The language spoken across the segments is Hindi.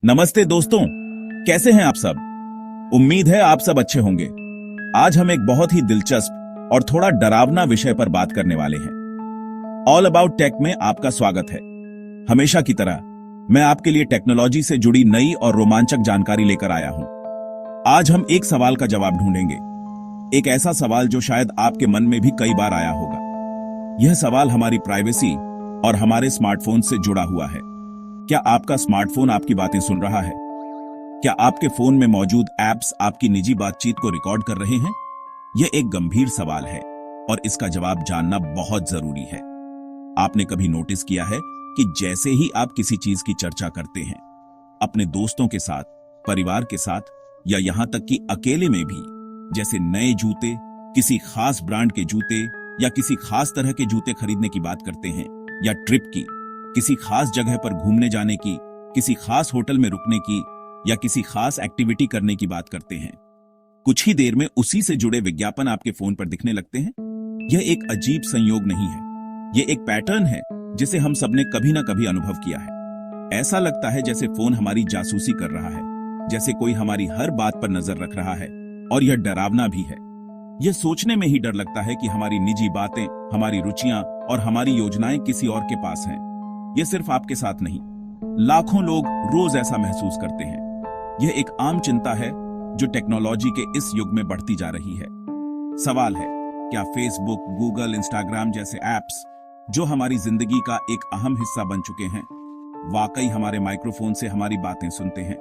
नमस्ते दोस्तों, कैसे हैं आप सब। उम्मीद है आप सब अच्छे होंगे। आज हम एक बहुत ही दिलचस्प और थोड़ा डरावना विषय पर बात करने वाले हैं। ऑल अबाउट टेक में आपका स्वागत है। हमेशा की तरह मैं आपके लिए टेक्नोलॉजी से जुड़ी नई और रोमांचक जानकारी लेकर आया हूं। आज हम एक सवाल का जवाब ढूंढेंगे, एक ऐसा सवाल जो शायद आपके मन में भी कई बार आया होगा। यह सवाल हमारी प्राइवेसी और हमारे स्मार्टफोन से जुड़ा हुआ है। क्या आपका स्मार्टफोन आपकी बातें सुन रहा है? क्या आपके फोन में मौजूद ऐप्स आपकी निजी बातचीत को रिकॉर्ड कर रहे हैं? यह एक गंभीर सवाल है और इसका जवाब जानना बहुत जरूरी है। आपने कभी नोटिस किया है कि जैसे ही आप किसी चीज की चर्चा करते हैं, अपने दोस्तों के साथ, परिवार के साथ या यहां तक कि अकेले में भी, जैसे नए जूते, किसी खास ब्रांड के जूते या किसी खास तरह के जूते खरीदने की बात करते हैं, या ट्रिप की, किसी खास जगह पर घूमने जाने की, किसी खास होटल में रुकने की या किसी खास एक्टिविटी करने की बात करते हैं, कुछ ही देर में उसी से जुड़े विज्ञापन आपके फोन पर दिखने लगते हैं। यह एक अजीब संयोग नहीं है, यह एक पैटर्न है जिसे हम सबने कभी ना कभी अनुभव किया है। ऐसा लगता है जैसे फोन हमारी जासूसी कर रहा है, जैसे कोई हमारी हर बात पर नजर रख रहा है। और यह डरावना भी है। यह सोचने में ही डर लगता है कि हमारी निजी बातें, हमारी रुचियां और हमारी योजनाएं किसी और के पास हैं। यह सिर्फ आपके साथ नहीं, लाखों लोग रोज ऐसा महसूस करते हैं। यह एक आम चिंता है जो टेक्नोलॉजी के इस युग में बढ़ती जा रही है। सवाल है, क्या फेसबुक, गूगल, इंस्टाग्राम जैसे ऐप्स जो हमारी जिंदगी का एक अहम हिस्सा बन चुके हैं, वाकई हमारे माइक्रोफोन से हमारी बातें सुनते हैं?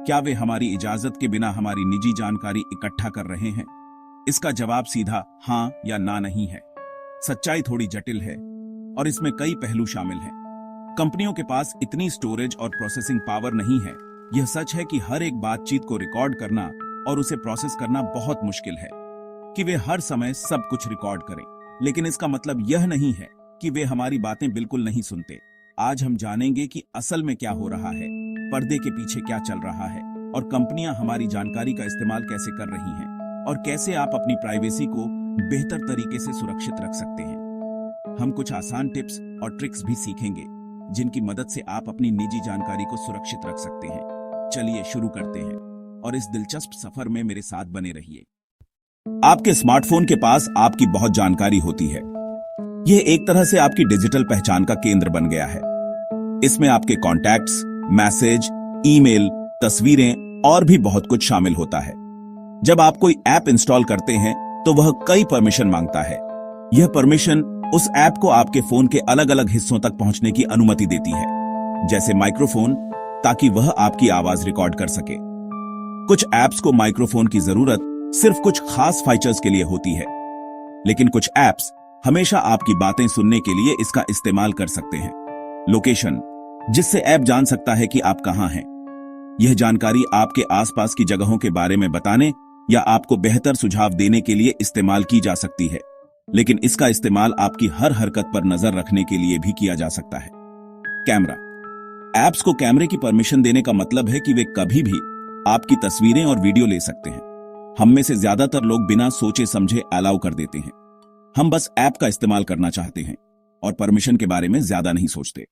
क्या वे हमारी इजाजत के बिना हमारी निजी जानकारी इकट्ठा कर रहे हैं? इसका जवाब सीधा हां या ना नहीं है। सच्चाई थोड़ी जटिल है और इसमें कई पहलू शामिल हैं। कंपनियों के पास इतनी स्टोरेज और प्रोसेसिंग पावर नहीं है। यह सच है कि हर एक बातचीत को रिकॉर्ड करना और उसे प्रोसेस करना बहुत मुश्किल है कि वे हर समय सब कुछ रिकॉर्ड करें। लेकिन इसका मतलब यह नहीं है कि वे हमारी बातें बिल्कुल नहीं सुनते। आज हम जानेंगे कि असल में क्या हो रहा है, पर्दे के पीछे क्या चल रहा है और कंपनियां हमारी जानकारी का इस्तेमाल कैसे कर रही हैं और कैसे आप अपनी प्राइवेसी को बेहतर तरीके से सुरक्षित रख सकते हैं। हम कुछ आसान टिप्स और ट्रिक्स भी सीखेंगे जिनकी मदद से आप अपनी निजी जानकारी को सुरक्षित रख सकते हैं। चलिए शुरू करते हैं और इस दिलचस्प सफर में मेरे साथ बने रहिए। आपके स्मार्टफोन के पास आपकी बहुत जानकारी होती है। यह एक तरह से आपकी डिजिटल पहचान का केंद्र बन गया है। इसमें आपके कॉन्टैक्ट्स, मैसेज, ईमेल, तस्वीरें और भी बहुत कुछ शामिल होता है। जब आप कोई ऐप इंस्टॉल करते हैं तो वह कई परमिशन मांगता है। यह परमिशन उस ऐप को आपके फोन के अलग अलग हिस्सों तक पहुंचने की अनुमति देती है, जैसे माइक्रोफोन, ताकि वह आपकी आवाज रिकॉर्ड कर सके। कुछ ऐप्स को माइक्रोफोन की जरूरत सिर्फ कुछ खास फीचर्स के लिए होती है, लेकिन कुछ ऐप्स हमेशा आपकी बातें सुनने के लिए इसका इस्तेमाल कर सकते हैं। लोकेशन, जिससे ऐप जान सकता है कि आप कहां हैं। यह जानकारी आपके आसपास की जगहों के बारे में बताने या आपको बेहतर सुझाव देने के लिए इस्तेमाल की जा सकती है, लेकिन इसका इस्तेमाल आपकी हर हरकत पर नजर रखने के लिए भी किया जा सकता है। कैमरा, ऐप्स को कैमरे की परमिशन देने का मतलब है कि वे कभी भी आपकी तस्वीरें और वीडियो ले सकते हैं। हम में से ज्यादातर लोग बिना सोचे समझे अलाउ कर देते हैं। हम बस ऐप का इस्तेमाल करना चाहते हैं और परमिशन के बारे में ज्यादा नहीं सोचते।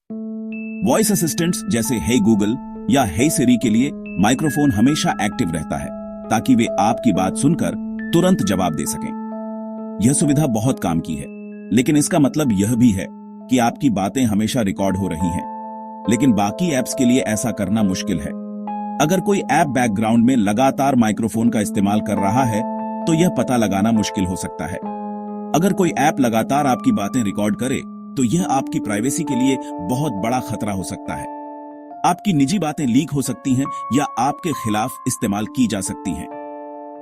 वॉइस असिस्टेंट्स जैसे हे गूगल या हे सिरी के लिए माइक्रोफोन हमेशा एक्टिव रहता है, ताकि वे आपकी बात सुनकर तुरंत जवाब दे सकें। यह सुविधा बहुत काम की है, लेकिन इसका मतलब यह भी है कि आपकी बातें हमेशा रिकॉर्ड हो रही हैं। लेकिन बाकी ऐप्स के लिए ऐसा करना मुश्किल है। अगर कोई ऐप बैकग्राउंड में लगातार माइक्रोफोन का इस्तेमाल कर रहा है तो यह पता लगाना मुश्किल हो सकता है। अगर कोई ऐप लगातार आपकी बातें रिकॉर्ड करे तो यह आपकी प्राइवेसी के लिए बहुत बड़ा खतरा हो सकता है। आपकी निजी बातें लीक हो सकती हैं या आपके खिलाफ इस्तेमाल की जा सकती हैं।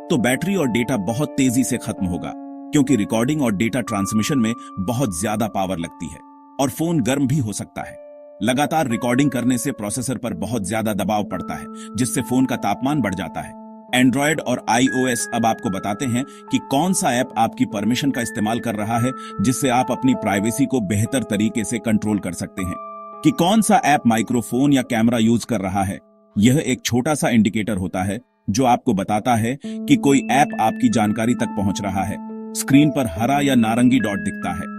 तो बैटरी और डेटा बहुत तेजी से खत्म होगा, क्योंकि रिकॉर्डिंग और डेटा ट्रांसमिशन में बहुत ज्यादा पावर लगती है और फोन गर्म भी हो सकता है। लगातार रिकॉर्डिंग करने से प्रोसेसर पर बहुत ज्यादा दबाव पड़ता है, जिससे फोन का तापमान बढ़ जाता है। एंड्रॉयड और iOS अब आपको बताते हैं कि कौन सा ऐप आपकी परमिशन का इस्तेमाल कर रहा है, जिससे आप अपनी प्राइवेसी को बेहतर तरीके से कंट्रोल कर सकते हैं। कि कौन सा ऐप माइक्रोफोन या कैमरा यूज कर रहा है, यह एक छोटा सा इंडिकेटर होता है जो आपको बताता है कि कोई ऐप आपकी जानकारी तक पहुंच रहा है। स्क्रीन पर हरा या नारंगी डॉट दिखता है।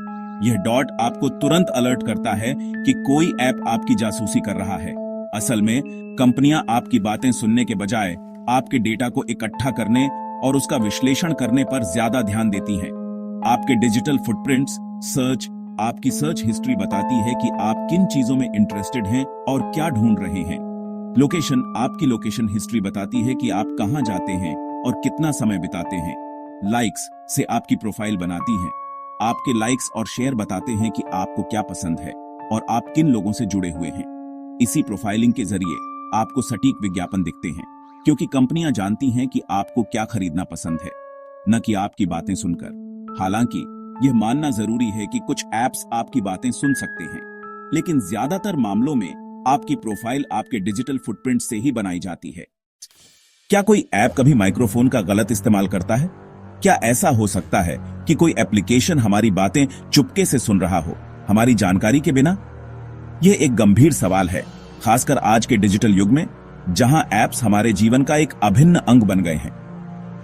यह डॉट आपको तुरंत अलर्ट करता है कि कोई ऐप आपकी जासूसी कर रहा है। असल में कंपनियां आपकी बातें सुनने के बजाय आपके डेटा को इकट्ठा करने और उसका विश्लेषण करने पर ज्यादा ध्यान देती हैं। आपके डिजिटल फुटप्रिंट्स, सर्च, आपकी सर्च हिस्ट्री बताती है कि आप किन चीजों में इंटरेस्टेड हैं और क्या ढूंढ रहे हैं। लोकेशन, आपकी लोकेशन हिस्ट्री बताती है कि आप कहां जाते हैं और कितना समय बिताते हैं। लाइक्स से आपकी प्रोफाइल बनाती है। आपके लाइक्स और शेयर बताते हैं कि आपको क्या पसंद है और आप किन लोगों से जुड़े हुए हैं। इसी प्रोफाइलिंग के जरिए आपको सटीक विज्ञापन दिखते हैं, क्योंकि कंपनियां जानती हैं कि आपको क्या खरीदना पसंद है, न कि आपकी बातें सुनकर। हालांकि यह मानना जरूरी है कि कुछ ऐप्स आपकी बातें सुन सकते हैं, लेकिन ज्यादातर मामलों में आपकी प्रोफाइल आपके डिजिटल फुटप्रिंट से ही बनाई जाती है। क्या कोई ऐप कभी माइक्रोफोन का गलत इस्तेमाल करता है? क्या ऐसा हो सकता है कि कोई एप्लीकेशन हमारी बातें चुपके से सुन रहा हो, हमारी जानकारी के बिना? यह एक गंभीर सवाल है, खासकर आज के डिजिटल युग में, जहां ऐप्स हमारे जीवन का एक अभिन्न अंग बन गए हैं।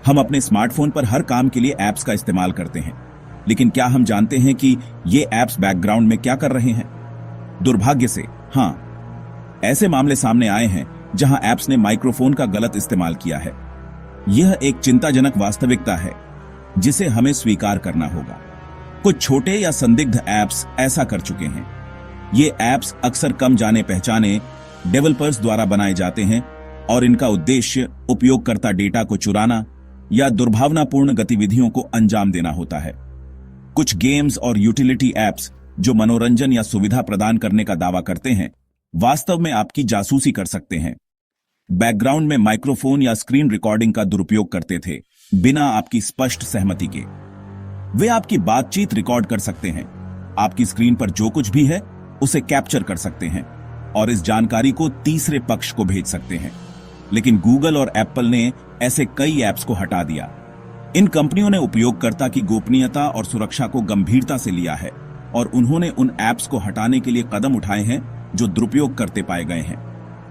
हम अपने स्मार्टफोन पर हर काम के लिए ऐप्स का इस्तेमाल करते हैं, लेकिन क्या हम जानते हैं कि ये ऐप्स बैकग्राउंड में क्या कर रहे हैं? दुर्भाग्य से हां, ऐसे मामले सामने आए हैं जहां ऐप्स ने माइक्रोफोन का गलत इस्तेमाल किया है। यह एक चिंताजनक वास्तविकता है जिसे हमें स्वीकार करना होगा। कुछ छोटे या संदिग्ध ऐप्स ऐसा कर चुके हैं। ये ऐप्स अक्सर कम जाने पहचाने डेवलपर्स द्वारा बनाए जाते हैं और इनका उद्देश्य उपयोगकर्ता डेटा को चुराना या दुर्भावनापूर्ण गतिविधियों को अंजाम देना होता है। कुछ गेम्स और यूटिलिटी ऐप्स जो मनोरंजन या सुविधा प्रदान करने का दावा करते हैं, वास्तव में आपकी जासूसी कर सकते हैं। बैकग्राउंड में माइक्रोफोन या स्क्रीन रिकॉर्डिंग का दुरुपयोग करते थे, बिना आपकी स्पष्ट सहमति के। वे आपकी बातचीत रिकॉर्ड कर सकते हैं, आपकी स्क्रीन पर जो कुछ भी है उसे कैप्चर कर सकते हैं और इस जानकारी को तीसरे पक्ष को भेज सकते हैं। लेकिन गूगल और एप्पल ने ऐसे कई ऐप्स को हटा दिया। इन कंपनियों ने उपयोगकर्ता की गोपनीयता और सुरक्षा को गंभीरता से लिया है और उन्होंने उन ऐप्स को हटाने के लिए कदम उठाए हैं जो दुरुपयोग करते पाए गए हैं।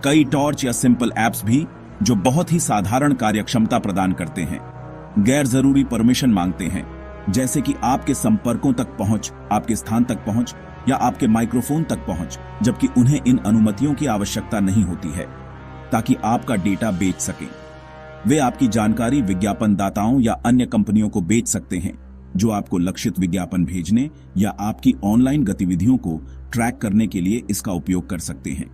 कई टॉर्च या सिंपल ऐप्स भी, जो बहुत ही साधारण कार्यक्षमता प्रदान करते हैं, गैर जरूरी परमिशन मांगते हैं, जैसे कि आपके संपर्कों तक पहुंच, आपके स्थान तक पहुंच या आपके माइक्रोफोन तक पहुंच, जबकि उन्हें इन अनुमतियों की आवश्यकता नहीं होती है ताकि आपका डेटा बेच सकें। वे आपकी जानकारी विज्ञापनदाताओं या अन्य कंपनियों को बेच सकते हैं जो आपको लक्षित विज्ञापन भेजने या आपकी ऑनलाइन गतिविधियों को ट्रैक करने के लिए इसका उपयोग कर सकते हैं।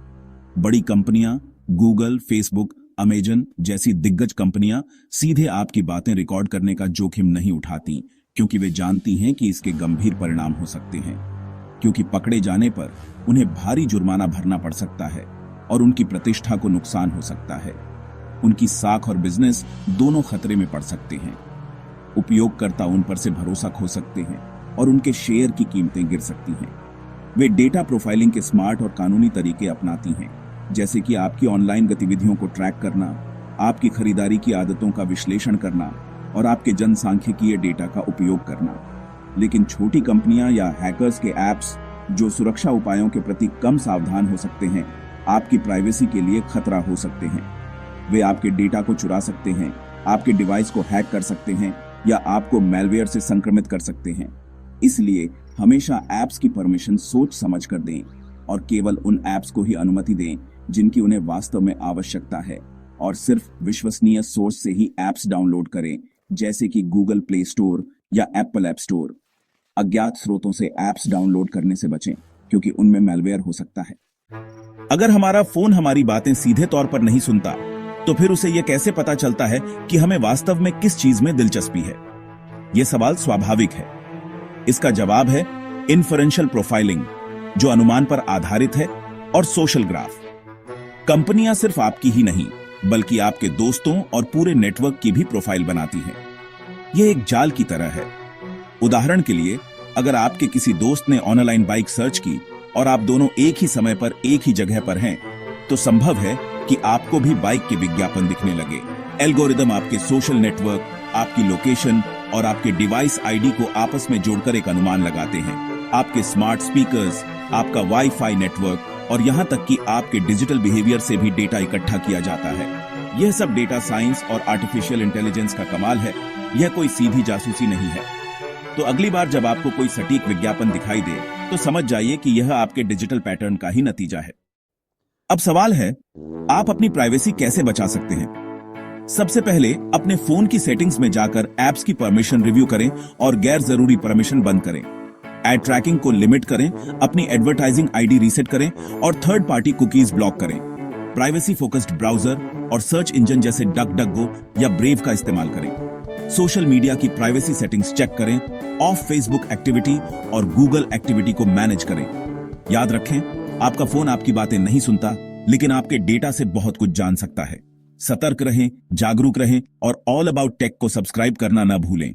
बड़ी कंपनियां, गूगल, फेसबुक, अमेजन जैसी दिग्गज कंपनियां सीधे आपकी बातें रिकॉर्ड करने का जोखिम नहीं उठाती, क्योंकि वे जानती हैं कि इसके गंभीर परिणाम हो सकते हैं। क्योंकि पकड़े जाने पर उन्हें भारी जुर्माना भरना पड़ सकता है और उनकी प्रतिष्ठा को नुकसान हो सकता है। उनकी साख और बिजनेस दोनों खतरे में पड़ सकते हैं। उपयोगकर्ता उन पर से भरोसा खो सकते हैं और उनके शेयर की कीमतें गिर सकती हैं। वे डेटा प्रोफाइलिंग के स्मार्ट और कानूनी तरीके अपनाती हैं, जैसे कि आपकी ऑनलाइन गतिविधियों को ट्रैक करना, आपकी खरीदारी की आदतों का विश्लेषण करना और आपके जनसांख्यिकीय डेटा का उपयोग करना। लेकिन छोटी कंपनियां या हैकर्स के ऐप्स जो सुरक्षा उपायों के प्रति कम सावधान हो सकते हैं, आपकी प्राइवेसी के लिए खतरा हो सकते हैं। वे आपके डेटा को चुरा सकते हैं, आपके डिवाइस को हैक कर सकते हैं या आपको मैलवेयर से संक्रमित कर सकते हैं। इसलिए हमेशा ऐप्स की परमिशन सोच समझ कर दें और केवल उन ऐप्स को ही अनुमति दें जिनकी उन्हें वास्तव में आवश्यकता है, और सिर्फ विश्वसनीय सोर्स से ही ऐप्स डाउनलोड करें, जैसे कि गूगल प्ले स्टोर या एप्पल ऐप स्टोर। अज्ञात स्रोतों से ऐप्स डाउनलोड करने से बचें, क्योंकि उनमें मैलवेयर हो सकता है। अगर हमारा फोन हमारी बातें सीधे तौर पर नहीं सुनता, तो फिर उसे यह कैसे पता चलता है कि हमें वास्तव में किस चीज में दिलचस्पी है? यह सवाल स्वाभाविक है। इसका जवाब है इन्फरेंशियल प्रोफाइलिंग, जो अनुमान पर आधारित है, और सोशल ग्राफ। कंपनियां सिर्फ आपकी ही नहीं, बल्कि आपके दोस्तों और पूरे नेटवर्क की भी प्रोफाइल बनाती हैं। यह एक जाल की तरह है। उदाहरण के लिए, अगर आपके किसी दोस्त ने ऑनलाइन बाइक सर्च की और आप दोनों एक ही समय पर एक ही जगह पर हैं, तो संभव है कि आपको भी बाइक के विज्ञापन दिखने लगे। एल्गोरिदम आपके सोशल नेटवर्क, आपकी लोकेशन और आपके डिवाइस आईडी को आपस में जोड़कर एक अनुमान लगाते हैं। आपके स्मार्ट स्पीकर्स, आपका वाईफाई नेटवर्क और यहां तक कि आपके डिजिटल बिहेवियर से भी डेटा इकट्ठा किया जाता है। यह सब डेटा साइंस और आर्टिफिशियल इंटेलिजेंस का कमाल है। यह कोई सीधी जासूसी नहीं है। तो अगली बार जब आपको कोई सटीक विज्ञापन दिखाई दे, तो समझ जाइए कि यह आपके डिजिटल पैटर्न का ही नतीजा है। अब सवाल है, आप अपनी प्राइवेसी कैसे बचा सकते हैं? सबसे पहले अपने फोन की सेटिंग्स में जाकर ऐप्स की परमिशन रिव्यू करें और गैर जरूरी परमिशन बंद करें। एड ट्रैकिंग को लिमिट करें, अपनी एडवर्टाइजिंग आईडी रीसेट करें और थर्ड पार्टी कुकीज ब्लॉक करें। प्राइवेसी फोकस्ड ब्राउजर और सर्च इंजन जैसे डक-डक-गो या ब्रेव का इस्तेमाल करें। सोशल मीडिया की प्राइवेसी सेटिंग्स चेक करें, ऑफ फेसबुक एक्टिविटी और गूगल एक्टिविटी को मैनेज करें। याद रखें, आपका फोन आपकी बातें नहीं सुनता, लेकिन आपके डेटा से बहुत कुछ जान सकता है। सतर्क रहें, जागरूक रहें और ऑल अबाउट टेक को सब्सक्राइब करना न भूलें।